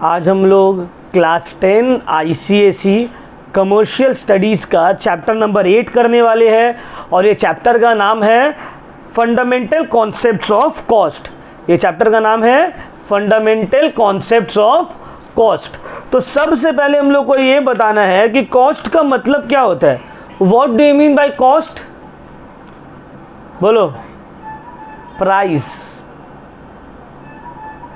आज हम लोग क्लास 10 ICSE कमर्शियल स्टडीज़ का चैप्टर नंबर 8 करने वाले हैं और ये चैप्टर का नाम है फंडामेंटल कॉन्सेप्ट्स ऑफ कॉस्ट। ये चैप्टर का नाम है फंडामेंटल कॉन्सेप्ट्स ऑफ कॉस्ट। तो सबसे पहले हम लोग को ये बताना है कि कॉस्ट का मतलब क्या होता है। What do you mean by cost? बोलो। प्राइस।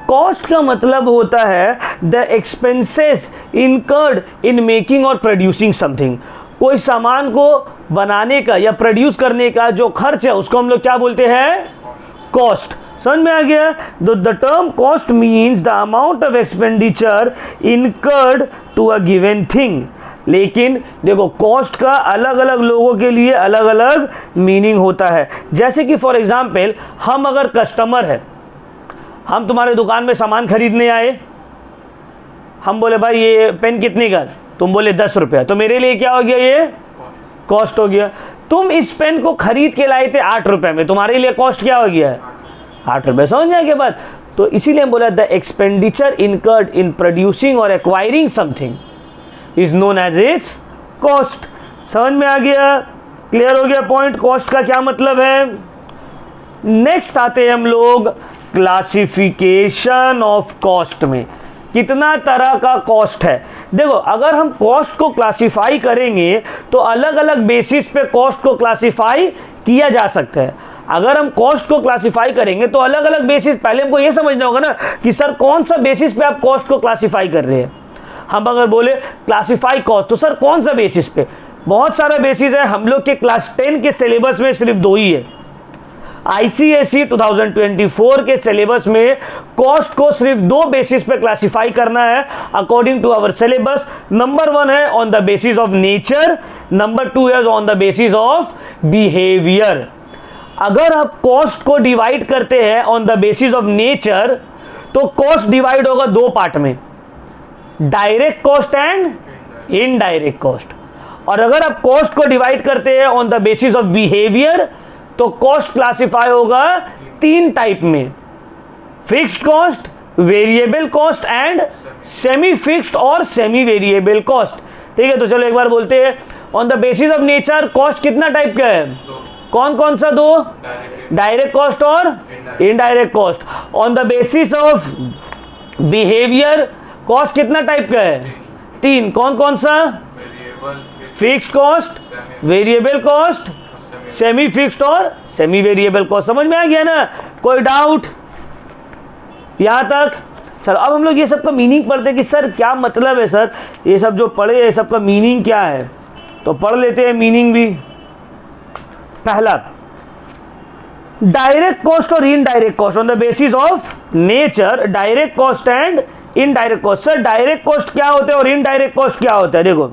कॉस्ट का मतलब होता है the expenses incurred in making और प्रोड्यूसिंग समथिंग। कोई सामान को बनाने का या प्रोड्यूस करने का जो खर्च है उसको हम लोग क्या बोलते हैं? कॉस्ट। समझ में आ गया? The term cost means the amount of expenditure incurred to a given thing. लेकिन देखो, कॉस्ट का अलग अलग लोगों के लिए अलग अलग मीनिंग होता है। जैसे कि फॉर एग्जाम्पल, हम अगर कस्टमर है, हम तुम्हारे दुकान में सामान खरीदने आए, हम बोले भाई ये पेन कितने का? तुम बोले 10 रुपया, तो मेरे लिए क्या हो गया? ये कॉस्ट हो गया। तुम इस पेन को खरीद के लाए थे 8 रुपये में, तुम्हारे लिए कॉस्ट क्या हो गया? 8 रुपये। समझ में आगे बात? तो इसीलिए हम बोला the expenditure incurred in producing और acquiring something is known as its cost. समझ में आ गया? क्लियर हो गया पॉइंट? कॉस्ट का क्या मतलब है। नेक्स्ट आते हैं हम लोग क्लासिफिकेशन ऑफ कॉस्ट में। कितना तरह का कॉस्ट है। देखो, अगर हम कॉस्ट को क्लासिफाई करेंगे तो अलग अलग बेसिस पे कॉस्ट को क्लासिफाई किया जा सकता है। अगर हम कॉस्ट को क्लासिफाई करेंगे तो अलग अलग बेसिस, पहले हमको ये समझना होगा ना कि सर कौन सा बेसिस पे आप कॉस्ट को क्लासिफाई कर रहे हैं। हम अगर बोले क्लासिफाई कॉस्ट, तो सर कौन सा बेसिस पे? बहुत सारा बेसिस है। हम लोग के क्लास 10 के सिलेबस में सिर्फ 2 ही है। ICSE 2024 के सिलेबस में कॉस्ट को सिर्फ 2 बेसिस पे क्लासिफाई करना है according to our syllabus. Number 1 है on the basis of nature, number 2 है on the basis of behaviour. अगर आप कॉस्ट को डिवाइड करते हैं on the basis of nature, तो कॉस्ट डिवाइड होगा 2 पार्ट में, direct cost and indirect cost. और अगर आप कॉस्ट को डिवाइड करते हैं on the basis of behaviour, तो कॉस्ट क्लासिफाई होगा 3 टाइप में, fixed cost, variable cost and semi fixed और सेमी वेरिएबल कॉस्ट। ठीक है, तो चलो एक बार बोलते हैं। On the basis of nature cost कितना टाइप का है? कौन कौन सा? 2, डायरेक्ट कॉस्ट और indirect cost. On the basis of behaviour cost कितना टाइप का है? 3। कौन कौन सा? Fixed cost, variable cost, semi fixed और सेमी वेरिएबल कॉस्ट। समझ में आ गया ना? कोई डाउट यहां तक? चलो अब हम लोग ये सब का मीनिंग पढ़ते हैं कि सर क्या मतलब है सर, ये सब जो पढ़े ये सब का मीनिंग क्या है। तो पढ़ लेते हैं मीनिंग भी। पहला, डायरेक्ट कॉस्ट और indirect cost on the basis of nature, direct cost and indirect cost. Sir direct cost क्या होता है और इनडायरेक्ट कॉस्ट क्या होता है? देखो,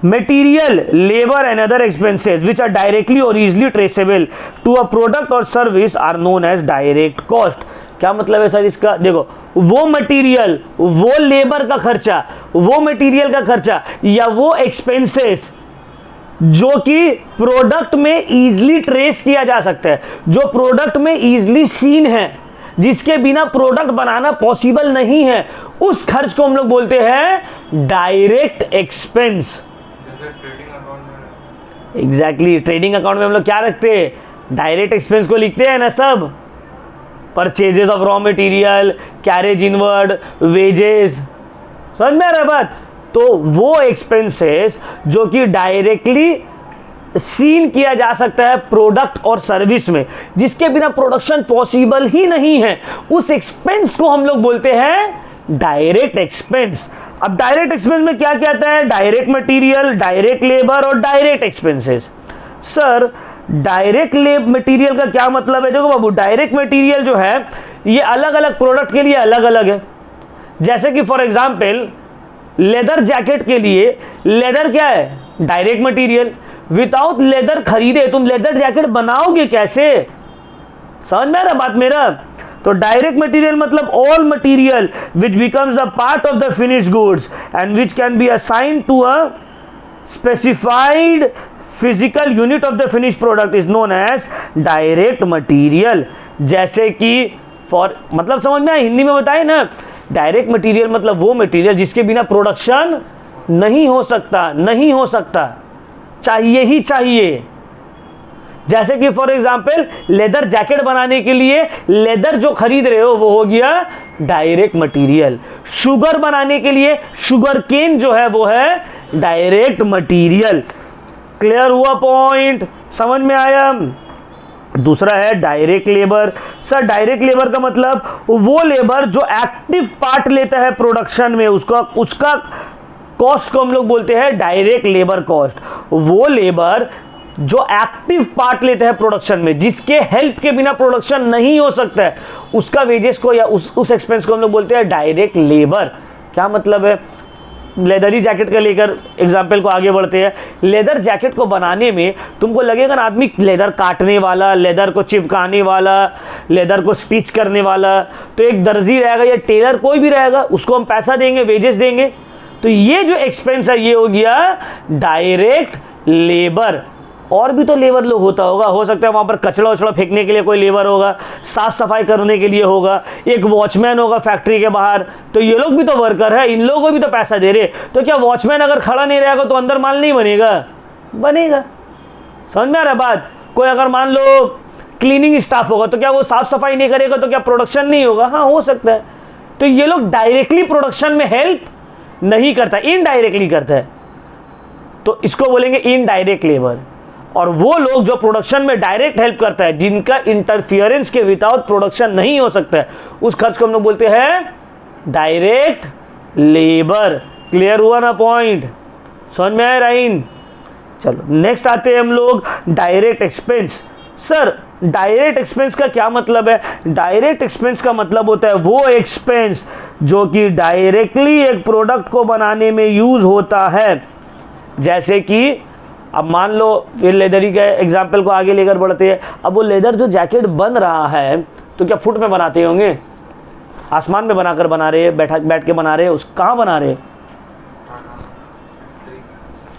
material, labor and other expenses which are directly or easily traceable to a product or service are known as direct cost। क्या मतलब है सर इसका? देखो, वो मटेरियल, वो लेबर का खर्चा, वो मटेरियल का खर्चा या वो एक्सपेंसेस जो कि प्रोडक्ट में इजीली ट्रेस किया जा सकता है, जो प्रोडक्ट में इजीली सीन है, जिसके बिना प्रोडक्ट बनाना पॉसिबल नहीं है, उस खर्च को हम लोग बोलते हैं direct expense. Exactly, trading account में हम लोग क्या रखते हैं? डायरेक्ट एक्सपेंस को लिखते हैं ना सब। Purchases of raw material, carriage inward, wages. समझ में आ रहा है बात? तो वो एक्सपेंसेस जो कि डायरेक्टली सीन किया जा सकता है प्रोडक्ट और सर्विस में, जिसके बिना प्रोडक्शन पॉसिबल ही नहीं है, उस एक्सपेंस को हम लोग बोलते हैं डायरेक्ट एक्सपेंस। अब डायरेक्ट एक्सपेंस में क्या क्या आता है? डायरेक्ट मटेरियल, डायरेक्ट लेबर और direct expenses. Sir direct material का क्या मतलब है? देखो बाबू, डायरेक्ट मटेरियल जो है ये अलग अलग प्रोडक्ट के लिए अलग अलग है। जैसे कि फॉर एग्जांपल, लेदर जैकेट के लिए लेदर क्या है? Direct material. विदाउट लेदर खरीदे तुम लेदर जैकेट बनाओगे कैसे? समझ में आ रहा बात मेरा? तो डायरेक्ट मटेरियल मतलब all material which becomes a part of the finish goods and which can be assigned to a specified physical unit of the finish product is known as direct material. जैसे कि for मतलब समझ में आया? हिंदी में बताए ना, डायरेक्ट मटेरियल मतलब वो मटेरियल जिसके बिना प्रोडक्शन नहीं हो सकता, नहीं हो सकता, चाहिए ही चाहिए। जैसे कि फॉर एग्जांपल लेदर जैकेट बनाने के लिए लेदर जो खरीद रहे हो वो हो गया डायरेक्ट मटेरियल। शुगर बनाने के लिए शुगर केन जो है वो है डायरेक्ट मटेरियल। क्लियर हुआ पॉइंट, समझ में आया? दूसरा है direct labour. Sir direct labour का मतलब वो लेबर जो एक्टिव पार्ट लेता है प्रोडक्शन में, उसका कॉस्ट को हम लोग बोलते हैं डायरेक्ट लेबर कॉस्ट। वो लेबर जो एक्टिव पार्ट लेता है प्रोडक्शन में, जिसके हेल्प के बिना प्रोडक्शन नहीं हो सकता है, उसका वेजेस को या उस एक्सपेंस को हम लोग बोलते हैं डायरेक्ट लेबर। क्या मतलब है? लेदरी जैकेट का लेकर एग्जाम्पल को आगे बढ़ते हैं। लेदर जैकेट को बनाने में तुमको लगेगा ना आदमी लेदर काटने वाला, लेदर को चिपकाने वाला, लेदर को स्टिच करने वाला, तो एक दर्जी रहेगा या टेलर कोई भी रहेगा, उसको हम पैसा देंगे, वेजेस देंगे। तो ये जो एक्सपेंस है ये हो गया डायरेक्ट लेबर। और भी तो लेबर लोग होता होगा, हो सकता है वहाँ पर कचरा वचड़ा फेंकने के लिए कोई लेबर होगा, साफ सफाई करने के लिए होगा, एक वॉचमैन होगा फैक्ट्री के बाहर, तो ये लोग भी तो वर्कर है, इन लोगों को भी तो पैसा दे रहे। तो क्या वॉचमैन अगर खड़ा नहीं रहेगा तो अंदर माल नहीं बनेगा? बनेगा। समझ में आ रहा है बात? कोई अगर मान लो क्लीनिंग स्टाफ होगा तो क्या वो साफ सफाई नहीं करेगा तो क्या प्रोडक्शन नहीं होगा? हाँ हो सकता है। तो ये लोग डायरेक्टली प्रोडक्शन में हेल्प नहीं करता, इनडायरेक्टली करता है, तो इसको बोलेंगे इनडायरेक्ट लेबर। और वो लोग जो प्रोडक्शन में डायरेक्ट हेल्प करता है, जिनका इंटरफियरेंस के विदाउट प्रोडक्शन नहीं हो सकता है, उस खर्च को हम लोग बोलते हैं डायरेक्ट लेबर। क्लियर हुआ ना पॉइंट? समझ में आया राइन? चलो नेक्स्ट आते हैं हम लोग direct expense. Sir direct expense का क्या मतलब है? डायरेक्ट एक्सपेंस का मतलब होता है वो एक्सपेंस जो कि डायरेक्टली एक प्रोडक्ट को बनाने में यूज होता है। जैसे कि अब मान लो ये लेदरी के एग्जाम्पल को आगे लेकर बढ़ते हैं। अब वो लेदर जो जैकेट बन रहा है तो क्या फुट में बनाते होंगे? आसमान में बनाकर बना रहे हैं, बैठ के बना रहे हैं, उस कहाँ बना रहे हैं?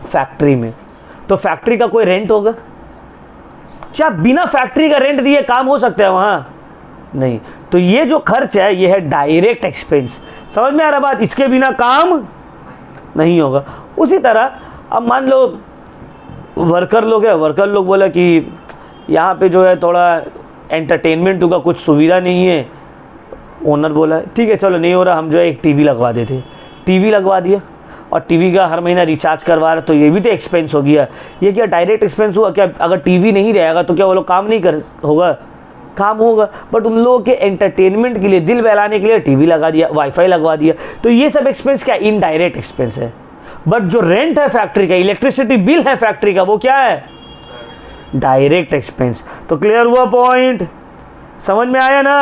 फैक्ट्री में। तो फैक्ट्री का कोई रेंट होगा? क्या बिना फैक्ट्री का रेंट दिए काम हो सकता है वहाँ? नहीं। तो ये जो खर्च है ये है डायरेक्ट एक्सपेंस। समझ में आ रहा बात? इसके बिना काम नहीं होगा। उसी तरह अब मान लो वर्कर लोग है, वर्कर लोग बोला कि यहाँ पे जो है थोड़ा एंटरटेनमेंट होगा, कुछ सुविधा नहीं है। ओनर बोला ठीक है चलो नहीं हो रहा, हम जो है एक टीवी लगवा देते। टीवी लगवा दिया और टीवी का हर महीना रिचार्ज करवा रहा, तो ये भी तो एक्सपेंस हो गया। ये क्या डायरेक्ट एक्सपेंस हुआ? क्या अगर टीवी नहीं रहेगा तो क्या वो लोग काम नहीं कर होगा? काम होगा। बट उन लोगों के एंटरटेनमेंट के लिए, दिल बहलाने के लिए टीवी लगा दिया, वाईफाई लगवा दिया। तो ये सब एक्सपेंस क्या इनडायरेक्ट एक्सपेंस है। बट जो रेंट है फैक्ट्री का, इलेक्ट्रिसिटी बिल है फैक्ट्री का, वो क्या है? Direct expense. तो क्लियर हुआ पॉइंट? समझ में आया ना?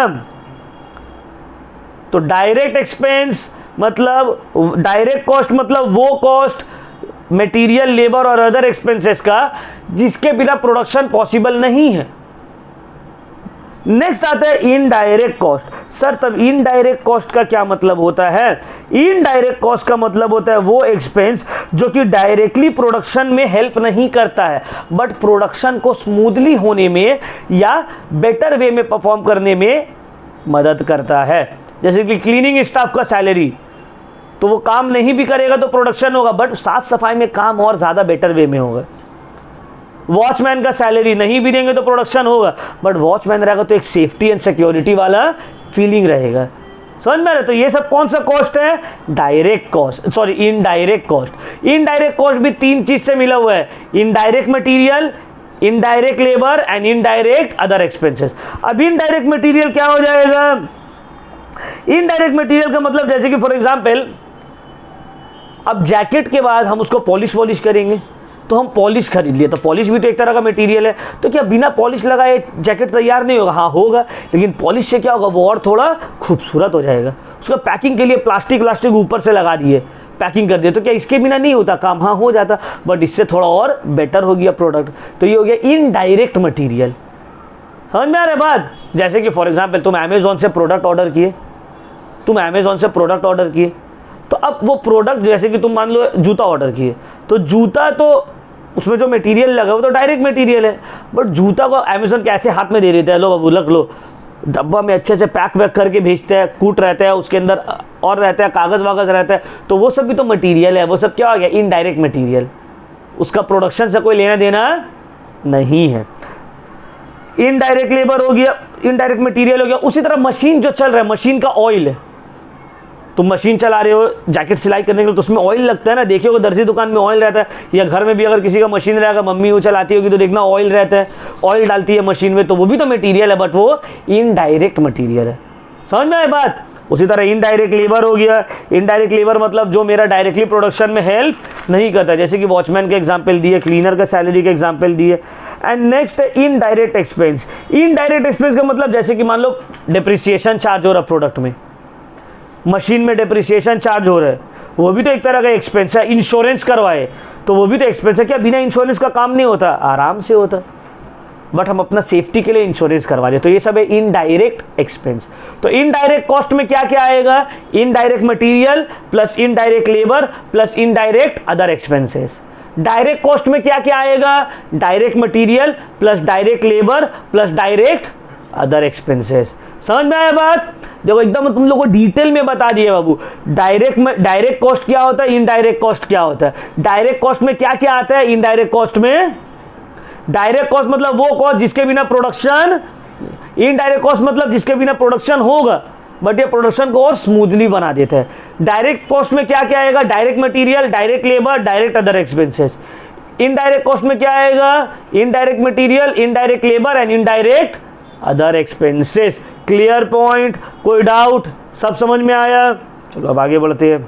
तो डायरेक्ट एक्सपेंस मतलब डायरेक्ट कॉस्ट मतलब वो कॉस्ट मटेरियल, लेबर और अदर एक्सपेंसेस का जिसके बिना प्रोडक्शन पॉसिबल नहीं है। नेक्स्ट आता है इनडायरेक्ट कॉस्ट। सर तब इनडायरेक्ट कॉस्ट का क्या मतलब होता है? इनडायरेक्ट कॉस्ट का मतलब होता है वो एक्सपेंस जो कि डायरेक्टली प्रोडक्शन में हेल्प नहीं करता है, बट प्रोडक्शन को स्मूथली होने में या बेटर वे में परफॉर्म करने में मदद करता है। जैसे कि क्लीनिंग स्टाफ का सैलरी, तो वो काम नहीं भी करेगा तो प्रोडक्शन होगा, बट साफ सफाई में काम और ज़्यादा बेटर वे में होगा। वॉचमैन का सैलरी नहीं भी देंगे तो प्रोडक्शन होगा, बट वॉचमैन रहेगा तो एक सेफ्टी एंड सिक्योरिटी वाला फीलिंग रहेगा। समझ में आ रहा है? तो ये सब कौन सा कॉस्ट है? Direct cost, sorry indirect cost. Indirect cost भी तीन चीज से मिला हुआ है, indirect material, indirect labour and indirect other expenses. अब इनडायरेक्ट मटेरियल क्या हो जाएगा? इनडायरेक्ट मटेरियल का मतलब जैसे कि फॉर एग्जांपल अब जैकेट के बाद हम उसको पॉलिश वॉलिश करेंगे, तो हम पॉलिश खरीद लिए, तो पॉलिश भी तो एक तरह का मटेरियल है। तो क्या बिना पॉलिश लगाए जैकेट तैयार नहीं होगा? हाँ होगा, लेकिन पॉलिश से क्या होगा? वो और थोड़ा खूबसूरत हो जाएगा। उसका पैकिंग के लिए प्लास्टिक ऊपर से लगा दिए, पैकिंग कर दिए, तो क्या इसके बिना नहीं होता काम? हाँ हो जाता, बट इससे थोड़ा और बेटर हो गया प्रोडक्ट। तो ये हो गया इनडायरेक्ट मटीरियल। समझ में आ रहा है बात? जैसे कि फॉर एग्जाम्पल तुम अमेजोन से प्रोडक्ट ऑर्डर किए, तो अब वो प्रोडक्ट जैसे कि तुम मान लो जूता ऑर्डर किए, तो जूता तो उसमें जो मटेरियल लगा वो तो डायरेक्ट मटेरियल है, बट जूता को अमेजोन के ऐसे हाथ में दे देता है, लो बाबू रख लो, डब्बा में अच्छे से पैक वैक करके भेजते हैं, कूट रहता है, उसके अंदर और रहता है, कागज़ वागज़ रहता है, तो वो सब भी तो मटेरियल है। वो सब क्या हो गया? Indirect material. उसका प्रोडक्शन से कोई लेना देना नहीं है। इनडायरेक्ट लेबर हो गया, इनडायरेक्ट मटेरियल हो गया। उसी तरह मशीन जो चल रहा है, मशीन का ऑयल है, तुम मशीन चला रहे हो जैकेट सिलाई करने के लिए, तो उसमें ऑयल लगता है ना। देखिए दर्जी दुकान में ऑयल रहता है, या घर में भी अगर किसी का मशीन रहेगा, मम्मी वो चलाती होगी तो देखना ऑयल रहता है, ऑयल डालती है मशीन में, तो वो भी तो मटेरियल है, बट वो इनडायरेक्ट मटेरियल है। समझ में आए बात? उसी तरह इनडायरेक्ट लेबर हो गया। इनडायरेक्ट लेबर मतलब जो मेरा डायरेक्टली प्रोडक्शन में हेल्प नहीं करता, जैसे कि वॉचमैन के एग्जाम्पल दिए, क्लीनर का सैलरी के एग्जाम्पल दिए। एंड नेक्स्ट है इनडायरेक्ट एक्सपेंस। इनडायरेक्ट एक्सपेंस का मतलब जैसे कि मान लो डिप्रिसिएशन चार्ज हो रहा है प्रोडक्ट में, मशीन में डिप्रिसिएशन चार्ज हो रहा है, वो भी तो एक तरह का एक्सपेंस है। इंश्योरेंस करवाए तो वो भी तो एक्सपेंस है। क्या बिना इंश्योरेंस का काम नहीं होता? आराम से होता, बट हम अपना सेफ्टी के लिए इंश्योरेंस करवा दे, तो ये सब है इनडायरेक्ट एक्सपेंस। तो इनडायरेक्ट कॉस्ट में क्या क्या आएगा? Indirect material plus indirect labour plus indirect other expenses. Direct cost में क्या क्या आएगा? Direct material plus direct labour plus direct other expenses. समझ में आया बात? देखो एकदम तुम लोगों को डिटेल में बता दिए बाबू। डायरेक्ट कॉस्ट क्या होता है, इनडायरेक्ट कॉस्ट क्या होता है। डायरेक्ट कॉस्ट में क्या क्या आता है? इनडायरेक्ट कॉस्ट में डायरेक्ट कॉस्ट मतलब वो कॉस्ट जिसके बिना प्रोडक्शन, इनडायरेक्ट कॉस्ट मतलब जिसके बिना प्रोडक्शन होगा, बट ये प्रोडक्शन को और स्मूथली बना देता है। डायरेक्ट कॉस्ट में क्या क्या आएगा? Direct material, direct labour, direct other expenses. Indirect cost में क्या आएगा? Indirect material, indirect labour and indirect other expenses. Clear point? कोई डाउट? सब समझ में आया? चलो अब आगे बढ़ते हैं।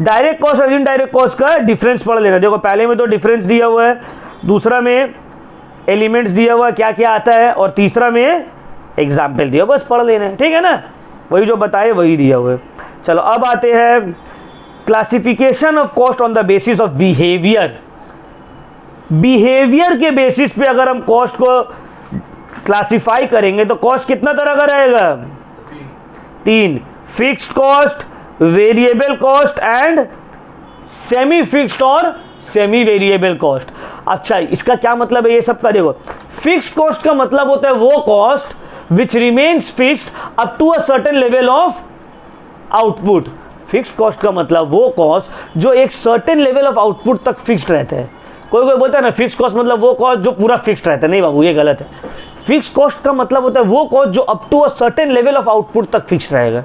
डायरेक्ट कॉस्ट और इनडायरेक्ट कॉस्ट का डिफरेंस पढ़ लेना। देखो पहले में तो डिफरेंस दिया हुआ है, दूसरा में एलिमेंट्स दिया हुआ क्या क्या आता है, और तीसरा में एग्जाम्पल दिया, बस पढ़ लेना है, ठीक है ना। वही जो बताए वही दिया हुआ है। चलो अब आते हैं classification of cost on the basis of behaviour. Behaviour के बेसिस पे अगर हम कॉस्ट को क्लासिफाई करेंगे तो कॉस्ट कितना तरह का रहेगा? 3। Fixed cost, variable cost and semi fixed और सेमी वेरिएबल कॉस्ट। अच्छा इसका क्या मतलब है ये सब का? देखो फिक्स्ड कॉस्ट का मतलब होता है वो cost which remains fixed up to a certain level of output. Fixed cost का मतलब वो कॉस्ट जो एक सर्टेन लेवल ऑफ आउटपुट तक फिक्स्ड रहता है। कोई कोई बोलता है ना फिक्स्ड कॉस्ट मतलब वो कॉस्ट जो पूरा फिक्स्ड रहता है, नहीं बाबू ये गलत है। फिक्स्ड कॉस्ट का मतलब होता है वो कॉस्ट जो up to a certain level of output तक फिक्स्ड रहेगा।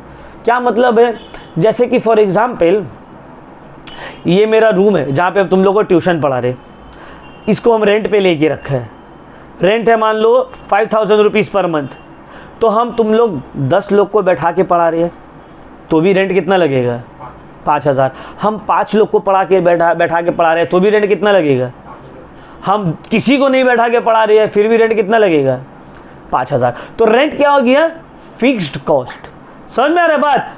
क्या मतलब है? जैसे कि फॉर एग्जाम्पल ये मेरा रूम है जहाँ पे अब तुम लोग को ट्यूशन पढ़ा रहे, इसको हम रेंट पे लेके रखा है। रेंट है मान लो 5000 रुपीज़ पर मंथ, तो हम तुम लोग 10 लोग को बैठा के पढ़ा रहे हैं तो भी रेंट कितना लगेगा? 5000। हम 5 लोग को बैठा के पढ़ा रहे हैं तो भी रेंट कितना लगेगा? हम किसी को नहीं बैठा के पढ़ा रहे हैं फिर भी रेंट कितना लगेगा? 5000। तो रेंट क्या हो गया? Fixed cost. समझ में आ रहा है बात?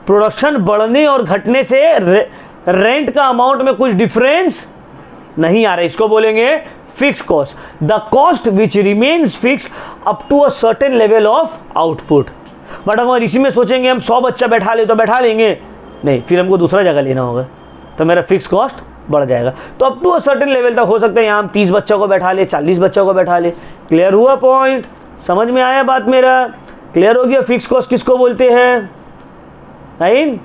प्रोडक्शन बढ़ने और घटने से रेंट का अमाउंट में कुछ डिफरेंस नहीं आ रहा है, इसको बोलेंगे fixed cost. The cost which remains fixed up to a certain level of output. But अगर इसी में सोचेंगे हम 100 बच्चा बैठा ले तो बैठा लेंगे नहीं, फिर हमको दूसरा जगह लेना होगा तो मेरा फिक्स कॉस्ट बढ़ जाएगा। तो up to a certain level तक हो सकता है यहाँ हम 30 बच्चों को बैठा ले, 40 बच्चों को बैठा ले। क्लियर हुआ पॉइंट? समझ में आया बात मेरा? क्लियर हो गया फिक्स कॉस्ट किसको बोलते हैं? नहीं?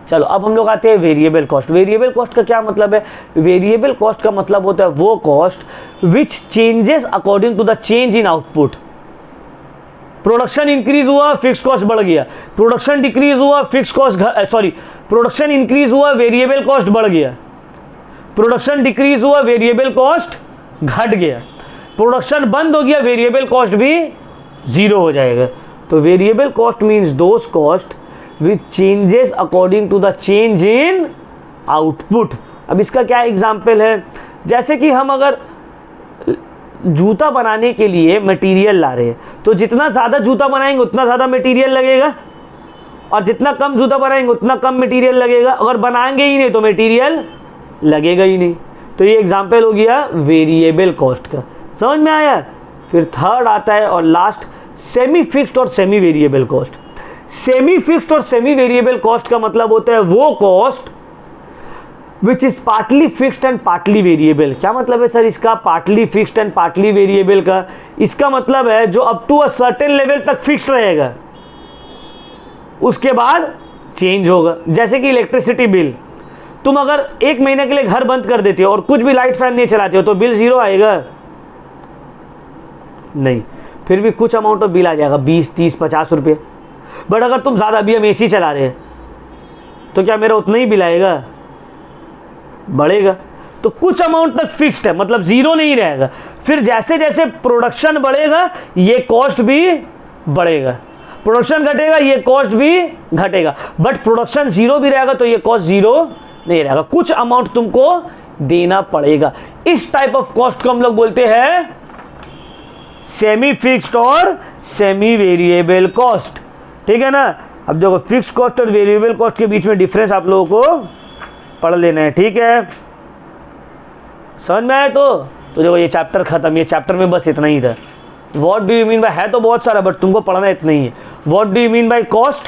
चलो अब हम लोग आते हैं वेरिएबल कॉस्ट। वेरिएबल कॉस्ट का क्या मतलब है? वेरिएबल कॉस्ट का मतलब होता है वो cost which changes according to the change in output. Production increase हुआ, फिक्स कॉस्ट बढ़ गया। प्रोडक्शन डिक्रीज हुआ, फिक्स कॉस्ट प्रोडक्शन इंक्रीज हुआ, वेरिएबल कॉस्ट बढ़ गया। प्रोडक्शन डिक्रीज हुआ, वेरिएबल कॉस्ट घट गया। प्रोडक्शन बंद हो गया, वेरिएबल कॉस्ट भी 0 हो जाएगा। तो variable cost means those cost which changes according to the change in output. अब इसका क्या एग्जाम्पल है? जैसे कि हम अगर जूता बनाने के लिए मटेरियल ला रहे हैं तो जितना ज़्यादा जूता बनाएंगे उतना ज़्यादा मटेरियल लगेगा, और जितना कम जूता बनाएंगे उतना कम मटेरियल लगेगा। अगर बनाएंगे ही नहीं तो मटेरियल लगेगा ही नहीं। तो ये एग्जाम्पल हो गया वेरिएबल कॉस्ट का। समझ में आया? फिर थर्ड आता है और लास्ट सेमी फिक्स्ड और semi variable cost. Semi fixed और सेमी वेरिएबल कॉस्ट का मतलब होता है वो cost which is partly fixed and partly variable. क्या मतलब है सर इसका? Partly fixed and partly variable का इसका मतलब है जो up to a certain level तक फिक्स्ड रहेगा, उसके बाद चेंज होगा। जैसे कि इलेक्ट्रिसिटी बिल, तुम अगर 1 महीने के लिए घर बंद कर देते हो और कुछ भी लाइट फैन नहीं चलाते हो तो बिल 0 आएगा? नहीं, फिर भी कुछ अमाउंट ऑफ बिल आ जाएगा, 20, 30, 50 रुपये। बट अगर तुम ज़्यादा, अभी हम एसी चला रहे हैं तो क्या मेरा उतना ही बिल आएगा? बढ़ेगा। तो कुछ अमाउंट तक फिक्स्ड है, मतलब 0 नहीं रहेगा। फिर जैसे जैसे प्रोडक्शन बढ़ेगा ये कॉस्ट भी बढ़ेगा, प्रोडक्शन घटेगा ये कॉस्ट भी घटेगा। बट प्रोडक्शन 0 भी रहेगा तो ये कॉस्ट 0 नहीं रहेगा, कुछ अमाउंट तुमको देना पड़ेगा। इस टाइप ऑफ कॉस्ट को हम लोग बोलते हैं सेमी फिक्स्ड और सेमी वेरिएबल कॉस्ट। ठीक है ना। अब देखो फिक्स्ड कॉस्ट और वेरिएबल कॉस्ट के बीच में डिफरेंस आप लोगों को पढ़ लेना है। ठीक है, समझ में आया? तो देखो ये चैप्टर खत्म। ये चैप्टर में बस इतना ही था। What do you mean by, है तो बहुत सारा बट तुमको पढ़ना इतना ही है। What do you mean by cost,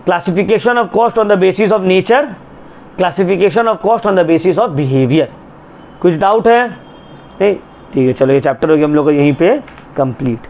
classification of cost on the basis of nature, classification of cost on the basis of behaviour. कुछ डाउट है? नहीं? ठीक है, चलो ये चैप्टर हो गया हम लोग को यहीं पे कंप्लीट।